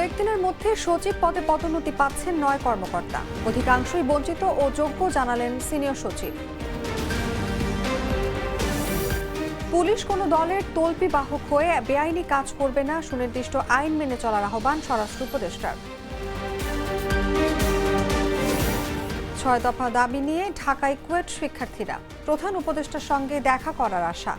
কয়েকদিনের মধ্যে সচিব পদে পদোন্নতি পাচ্ছেন 9 কর্মকর্তা। অধিকাংশই বঞ্চিত ও যোগ্য জানালেন সিনিয়র সচিব। পুলিশ কোনো দলের তল্পি বাহক হয়ে বেআইনি কাজ করবে না, সুনির্দিষ্ট আইন মেনে চলার আহ্বান স্বরাষ্ট্র উপদেষ্টার। 6 দফা দাবি নিয়ে ঢাকায় কুয়েট শিক্ষার্থীরা, প্রধান উপদেষ্টার সঙ্গে দেখা করার আশা।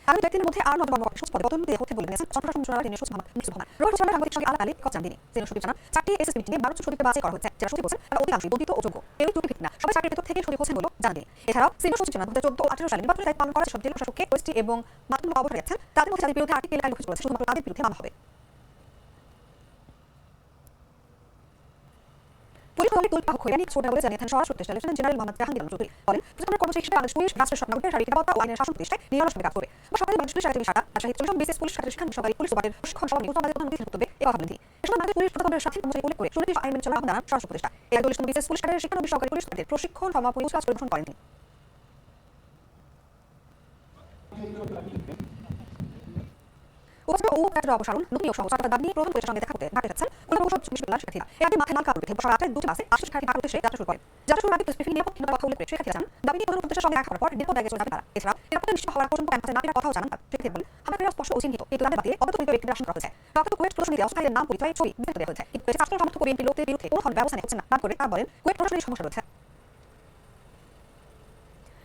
আগামী কয়েকদিনের মধ্যে আরো 9 কর্মকর্তা সচিব পদে পদোন্নতি হতে বলে জানিয়েছেন সরকার মন্ত্রণালয়ের সচিব মোহাম্মদ মিসুফ রহমান। রোববার সকালে সাংবাদিক সঙ্গে আলাপ করেন তিনি। সিনিয়র সচিব জানান 4টি এসএসপি টিমে 12 জন সচিবকে বাছাই করা হয়েছে, যারা সচিব বলছেন তারা অধিকাংশই বঞ্চিত ও যোগ্য। কেউই ত্রুটি ভিত্তিক না, সবাই চাকরির ভেতর থেকে সচিব হচ্ছেন বলে জানান তিনি। এছাড়াও সিনিয়র সচিব জানান 2014 ও 18 সালে নির্বাচনের দায়িত্ব পালন করা সব জেলা প্রশাসককে ওএসটি এবং মাধ্যমিক অবসরে যাচ্ছেন, তাদের মধ্যে যাদের বিরুদ্ধে আর্টিকেল 1 করেছে শুধুমাত্র তাদের বিরুদ্ধে মামলা হবে। পুলিশ দলের তুলপাক হয়ে ছোটা বলে জানিয়েছেন স্বরাষ্ট্র উপদেষ্টা লেফটেন্যান্ট জেনারেল মোহাম্মদ জাহাঙ্গীর আলম চৌধুরী। বলেন, প্রশাসনের কর্মচারী হিসেবে বাংলাদেশ পুলিশ রাষ্ট্রের সব নাগরিকের শারীরিক নিরাপত্তা ও আইনের শাসন প্রতিষ্ঠায় নিরলসভাবে কাজ করবে। সরকারি বাংলাদেশ পুলিশ একাডেমি শাখা রাজশাহী 40 বিশেষ পুলিশ শাখার শিক্ষান্ত সরকারি পুলিশ সুপারের প্রশিক্ষণ সহ নির্বাচন প্রধানমন্ত্রী বক্তব্যে এই কথা বলেন তিনি। এসব বাংলাদেশ পুলিশ প্রশাসনের সাথে কর্মচারী উল্লেখ করে সুনির্দিষ্ট আইন মেনে চলার আহ্বান জানান স্বরাষ্ট্র উপদেষ্টা। এই 40 বিশেষ পুলিশ শাখার শিক্ষানবিশ সরকারি পুলিশ সুপারদের প্রশিক্ষণ সমাপনী কাজ পরিদর্শন করেন তিনি। অবসারণ নতুন নিয়োগ সহ সরকার দাবি নিয়ে প্রধান উপদেষ্টার সঙ্গে দেখা করতে ঢাকা যাচ্ছেন খুলনা বিশ্ববিদ্যালয়ের শিক্ষার্থীরা। এর আগে মাথায় মাল কাপড় বেঁধে বসা রাতে 2টি বাসে 80 শিক্ষার্থী ঢাকা উদ্দেশ্যে যাত্রা শুরু করেন। যাত্রা শুরুর আগে প্রেসব্রিফিং নিরাপত্তার কথা উল্লেখ করে শিক্ষার্থীরা জানান দাবি নিয়ে প্রধান উপদেষ্টার সঙ্গে দেখা করার পর নিরাপদ জায়গায় চলে যাবে তারা। এছাড়া নিরাপত্তা নিশ্চিত হওয়ার পর্যন্ত ক্যাম্পাসে না ফেরার কথাও জানান তারা। শিক্ষার্থীরা বলেন, হামলাকারীরা স্পষ্ট ও চিহ্নিত, কিন্তু তাদের বাদে অবৈধ ব্যক্তিদের আশঙ্কা করা হয়েছে। রক্ত কুয়েট প্রশাসনীতে অস্থায়ীদের নাম পরিচয় ছবি বিস্তারিত দেওয়া হয়েছে, কিন্তু রাষ্ট্র সমর্থক বিএনপি লোকদের বিরুদ্ধে কোনো ধরনের ব্যবস্থা নেওয়া হচ্ছে না। দাবি করে তারা বলেন কুয়েট প্রশাসনের সমস্যা রয়েছে।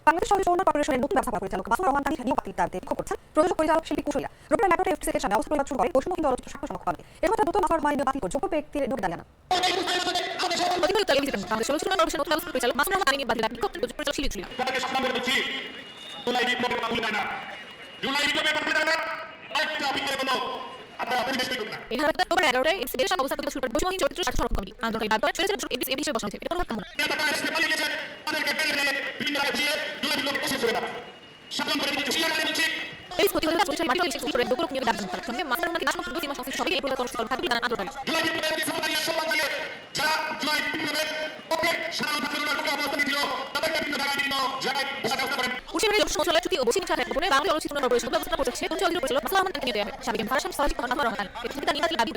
বাংলাদেশ সলিড উন্নয়ন কর্পোরেশনের নতুন ব্যবস্থাপনা পরিচালক মাসুদ রহমান তানির নিয়োগ পাত্রের দাবিতে বিক্ষোভ করছেন প্রযোজক পরিচালক শিল্পী কুশলীরা। রোববার ম্যাট্রোতে এফটিসির সামনে অবস্থান পরিবার শুরু করে বৈষম্যহীন আলোচিত স্বাক্ষর সমাবেশ করেন। এর মধ্যে দ্রুত মাসুদ রহমান বাতিল করে যোগ্য ব্যক্তির নিয়োগ দাবি জানান। বাংলাদেশ সলিড উন্নয়ন কর্পোরেশনের নতুন ব্যবস্থাপনা পরিচালক মাসুদ রহমান তানির বাতিল বিক্ষোভ প্রযোজক পরিচালক শিল্পী কুশলীরা। এই প্রতিবেদনে পুলিশের মাটি পুলিশ করে দুপুর নিয়োগ দাবি করার সঙ্গে মাসুদ রহমানকে নাশকতা প্রতি মাস অফিস সবাই এই প্রতিবেদন স্থল থাকবে জানান আন্দোলন। উশিরের মন্ত্রণালয় ছুটি ও বসিং শাখার উপরে বাংলা চলচ্চিত্র কর্পোরেশন ব্যবস্থা করছে কোন চলচ্চিত্র পরিচালক মাসুদ রহমানকে নিয়ে দেওয়া হয়। সাবেক ভারসাম্য সামাজিক মানব রহমান এই প্রতিবেদন নিয়ে দাবি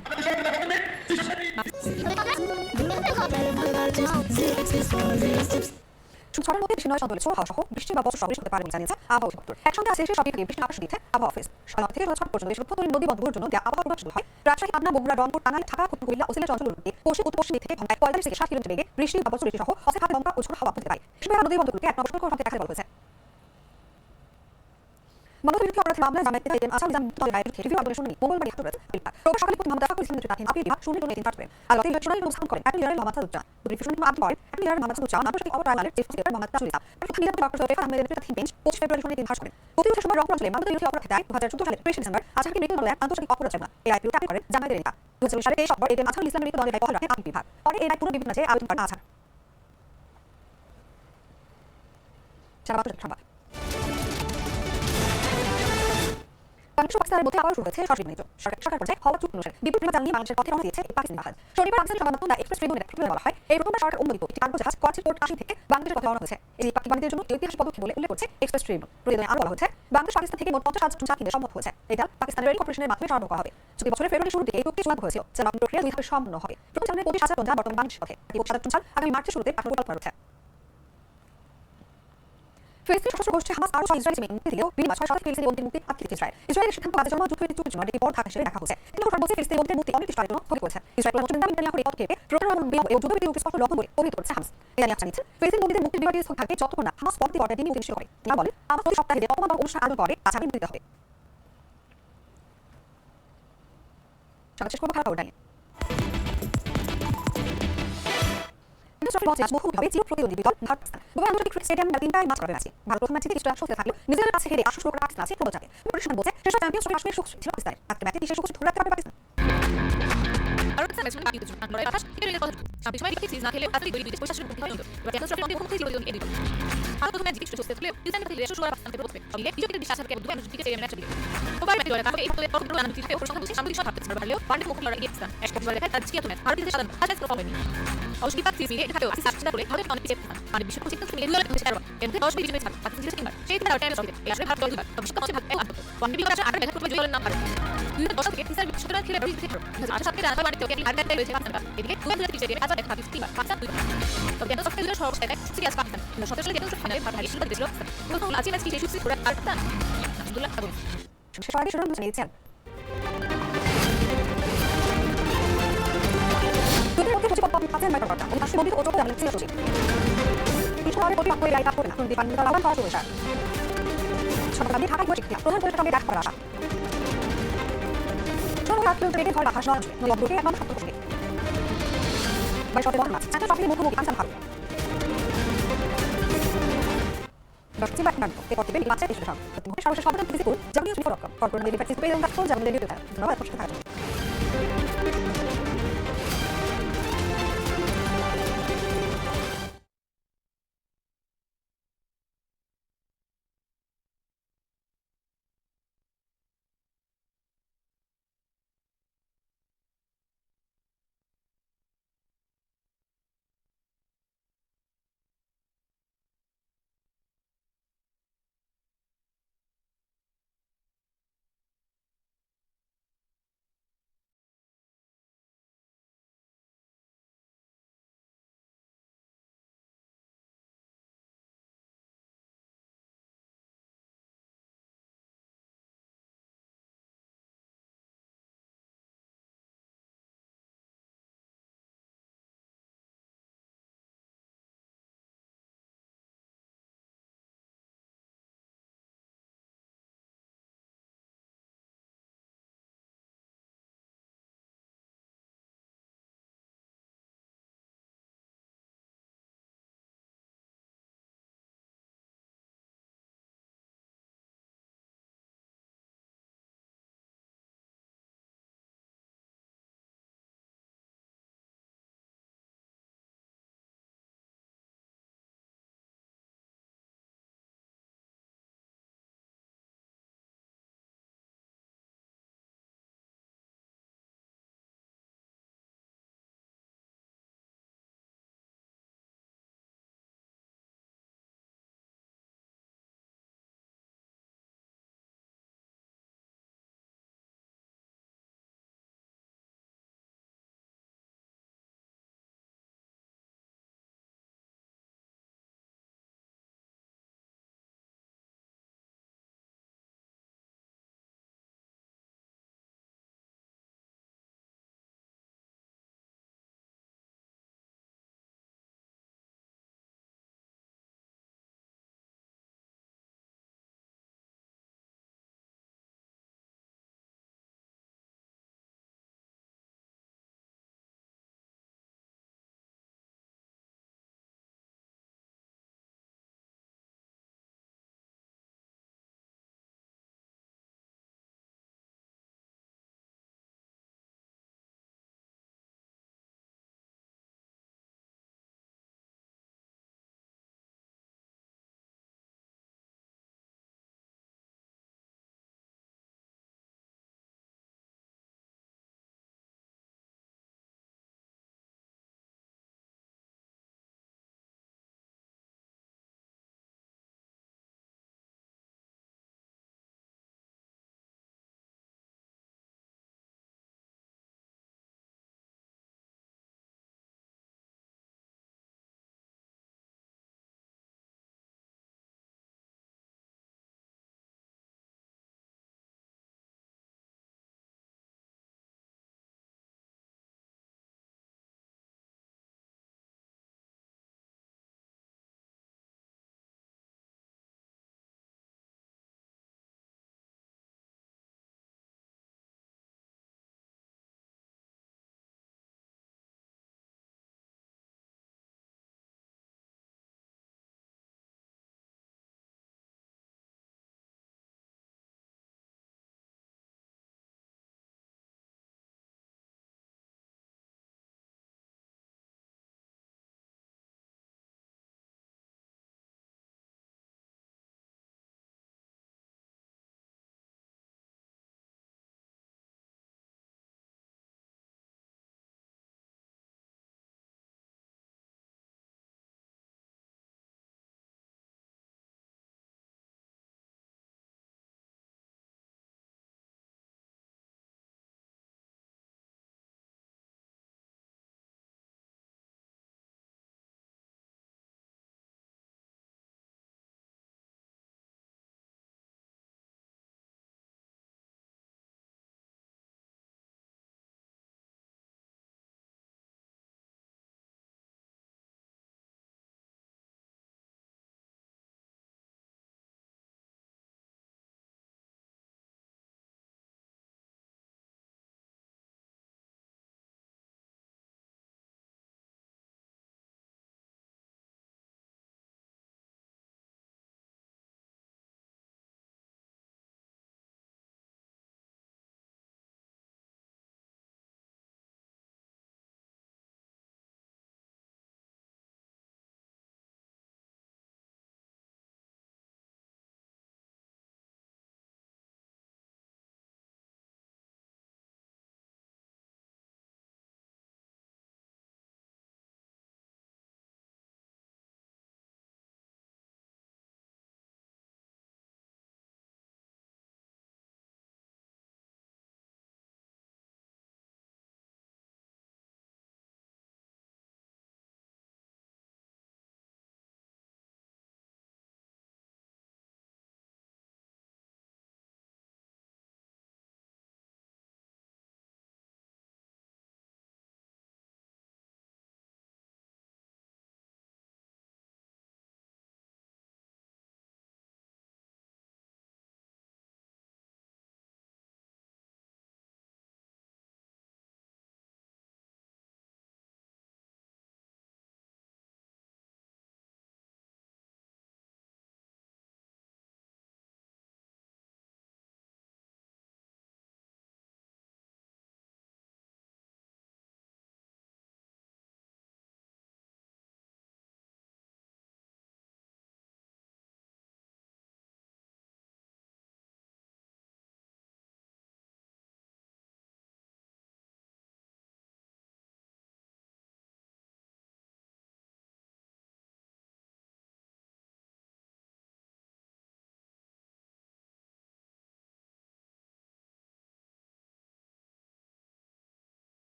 ছড়ার মধ্যে বৃষ্টি নয় সন্দেহ হাওয়া সহ বৃষ্টি বা বজ্র সদৃশ হতে পারে বলে জানিয়েছে আবহাওয়া অধিদপ্তর। একসঙ্গে আসে সব দিকে বৃষ্টির আকাশ দিচ্ছে আবহাওয়া অফিস। 6 থেকে 6 পর্যন্ত দেশের উত্তর নদী বন্দরের জন্য আবহাওয়া পূর্বাভাস শুরু হয়। রাজশাহী, পাবনা, বগুড়া, রংপুর, টাঙ্গাইল, ঢাকা, কুমিল্লা ও সিলেট অঞ্চলগুলোতে পশ্চিম উত্তর-পশ্চিম দিক থেকে ঘন্টায় 45 থেকে 60 কিলোমিটার বেগে বৃষ্টি বা বজ্র বৃষ্টি সহ অস্থায়ী হাতে দমকা ও ঝোড়ো হাওয়া বইতে পারে। এসব নদী বন্দরগুলোকে 1 নম্বর সতর্ক থাকতে বলা হয়েছে। মানবতাবিরোধী অপরাধের মামলায় জামায়াত নেতা আসাম নিজাম দলের রায়ের বিরুদ্ধে রিভিউ আবেদনের শুনানি মঙ্গলবার শুরু হয়েছে। রোববার সকালে মোহাম্মদ জাফর ইসলামের নেতৃত্বাধীন আপিল বিভাগ শুনানির জন্য 3 পাঠ করেন। আদালতে শুনানি উপস্থাপন করেন attorney general Mohammad Asaduzzaman. Review শুনানি আবেদন করেন অ্যাটর্নি জেনারেল মোহাম্মদ সাদুজ্জামান, আন্তর্জাতিক অপরাধ ট্রাইব্যুনালের চিফ প্রসিকিউটর মোহাম্মদ তাজুল ইসলাম। প্রধান নির্বাচন ডক্টর জয়ফার আহমেদের নেতৃত্বাধীন বেঞ্চ 25 ফেব্রুয়ারি শুনানি দিন ধার্য করেন। প্রতিবেদনের সময় রংপুর অঞ্চলে মানবতাবিরোধী অপরাধের দায় 2014 সালের 23 ডিসেম্বর আজহারকে মৃত্যু দণ্ডের আন্তর্জাতিক অপরাধ ট্রাইব্যুনাল এই রায় দাখিল করেন জামায়াতের নেতা। 2020 সালে 23 অক্টোবর এদিন আজহারুল ইসলামের মৃত্যু দণ্ডের দায় বহাল রাখে আপিল বিভাগ। পরে এই রায় পুনর্বিবেচনার চেয়ে আবেদন করেন আজহার। সংবাদ বাংলাদেশ পাকিস্তানের মধ্যে আবার শুরু হয়েছে সরাসরি বাণিজ্য। সরকার পর্যায়ে হওয়া চুক্তি অনুসারে বিপুল পরিমাণ নিয়ে বাংলাদেশের পথে রওনা দিয়েছে পাকিস্তানি জাহাজ। শনিবার পাকিস্তানি সংবাদমাধ্যম দ্য এক্সপ্রেস ট্রিবিউনে প্রতিবেদনে বলা হয়, এই প্রথমবার সরকার অনুমোদিত একটি কার্গো জাহাজ করাচি পোর্ট কাশী থেকে বাংলাদেশের পথে রওনা হয়েছে। এই পাকি বাণিজ্যের জন্য ঐতিহাসিক পদক্ষেপ বলে উল্লেখ করছে এক্সপ্রেস ট্রিবিউন। প্রতিবেদনে আরও বলা হয়েছে, বাংলাদেশ পাকিস্তান থেকে মোট 50,000 টন চা কিনতে সম্মত হয়েছে। এটা পাকিস্তানের রেল কর্পোরেশনের মাধ্যমে সরবরাহ করা হবে। চলতি বছরের ফেব্রুয়ারি শুরুর দিকে এই চুক্তি চূড়ান্ত হয়েছিল, যা নতুন প্রক্রিয়া 2 ধাপে সম্পন্ন হবে। প্রথম ধাপে 25,000 টন চা বর্তমানে বাংলাদেশের পথে, 25,000 টন চা আগামী মার্চের শুরুতে পাঠানোর পরিকল্পনা রয়েছে। ফিলিস্তিনি সশস্ত্র গোষ্ঠী হামাস আরও 6 ইসরায়েলি মুক্তি দিলেও বিনিময়ে 6 শতাধিক ফিলিস্তিনি বন্দীর মুক্তি আটকে দিয়েছে ইসরায়েল। ইসরায়েলের সিদ্ধান্ত গাজার জন্য যুদ্ধবিরতি চুক্তির জন্য একটি বড় ধাপ হিসেবে দেখা হচ্ছে। কিন্তু সরকার বলছে ফিলিস্তিনি বন্দীর মুক্তি অনির্দিষ্টকালের জন্য স্থগিত করেছে। ইসরায়েল মুসলিম নেতানিয়াহুর এই পদক্ষেপে প্রোগ্রাম বিলম্ব এবং যুদ্ধবিরতি চুক্তি স্পষ্ট লঙ্ঘন বলে অভিহিত করেছে হামাস। নেতানিয়াহু জানিয়েছেন, ফিলিস্তিনি বন্দীদের মুক্তির বিবাদী স্থগিত থাকবে যতক্ষণ না হামাস পরবর্তী পর্যায়ে তিনি মুক্তি নিশ্চিত করে। তিনি বলেন, হামাস প্রতি সপ্তাহে যে অপমান অনুষ্ঠান আয়োজন করে তা ছাড়িয়ে দিতে হবে। সংবাদ শেষ করব খেলার খবর নিয়ে। মুখোমুখি হবে চির প্রতিদ্বন্দ্বী দল ভারত পাকিস্তান। দুবাই আন্তর্জাতিক ক্রিকেট স্টেডিয়ামে 3টায় ম্যাচ করাবে ম্যাচে। ভারত প্রথম ম্যাচে কিছুটা স্বস্তি থাকলেও নিজেদের কাছে হেরে আসর শুরু করে পাকিস্তান আছে প্রবল চাপে। পরিসংখ্যান বলছে শেষ চ্যাম্পিয়ন কাশ্মীর ছিল পাকিস্তানের। আজকে ম্যাচে বিশেষ সুযোগ ধরে রাখতে পারবে পাকিস্তান। আর একটা ম্যাচ বাকি কিছু না লড়াই 28 টিকের কথা সামনে সময় দিকে সিরিজ না খেলে আসলে দুই দুই দেশ পয়সা শুরু করতে হয় এবার চ্যাম্পিয়ন্স ট্রফি মুখোমুখি ছিল এই দুটো আর প্রথমে ম্যাচ জিতে সুস্থ ছিল নিউজিল্যান্ড থেকে রেশো শুরু পাকিস্তানকে প্রথমে সঙ্গে বিজয়ীদের বিশ্বাস থাকে দুটো ম্যাচ জিতে ম্যাচ জিতে ওভার ম্যাচ লড়াই কারণ এই হলে পরবর্তী রান দিতে ওর সঙ্গে সামনে সব ভাবতে পারলেও পান্ডে মুখোমুখি লড়াই পাকিস্তান এক পক্ষ লড়াই তার জিতে ম্যাচ আর দিতে সাধারণ হাজার স্কোর হয়নি অবশ্যই পাক সিরিজে এটা খাটো আসিস আসছে করে ভালো অনেক পিছিয়ে মানে বিশ্ব পরিচিত তুমি এগুলো হচ্ছে আর এমনি 10 বিজয় ছাড় পাকিস্তান জিতে তিনবার সেই দিন ওটা সঙ্গে এই আসলে ভারত দল তবে সেটা হচ্ছে ভাগ এক ওয়ানডে বিজয় আসলে 8 দেখা করবে জয়ের নাম আর 2010 থেকে তিসার বিশ্বকাপ খেলে রোহিত থেকে 2008 থেকে রান মানে তো আর একটা রয়েছে পাকিস্তান এদিকে 2023 থেকে আজাদ দেখা পাকিস্তান পাকিস্তান তবে কেন সবথেকে জোর সর্বশেষ এক সিরিয়াস পাকিস্তান 17 সালে যেহেতু ফাইনালে ভারত হারিয়ে শুরু করেছিল প্রথম আছে ম্যাচ কি শেষ হচ্ছে পুরো পাকিস্তান আব্দুল্লাহ আবু সবাই শুরু নিয়েছেন দুটোর মধ্যে সচিব পদ পাচ্ছেন মাইক্রোকর্তা এবং পাশে ও চোখে জানলেন সচিব বিশ্বভাবে প্রতিপক্ষ এই রায় করে না দীপান আহ্বান করা শুরু স্যার সরকারি ঢাকায় বসে প্রধান পরিষদ ডাক করা আসা সরকার কিন্তু রেডি হয় রাখা সহজ নয় গ্রুপে একদম সত্য করে বাই সতে বড় মাছ একটা সবই মুখোমুখি আনসান ভালো ডক্টর বাটনান তে করতে নির্বাচনে এসে থাক তুমি সর্বশেষ সমাধান ফিজিক্যাল যেমন use for corporate delivery system এবং কাজ যেমন ডেলিভারি ধন্যবাদ প্রশ্ন থাকবে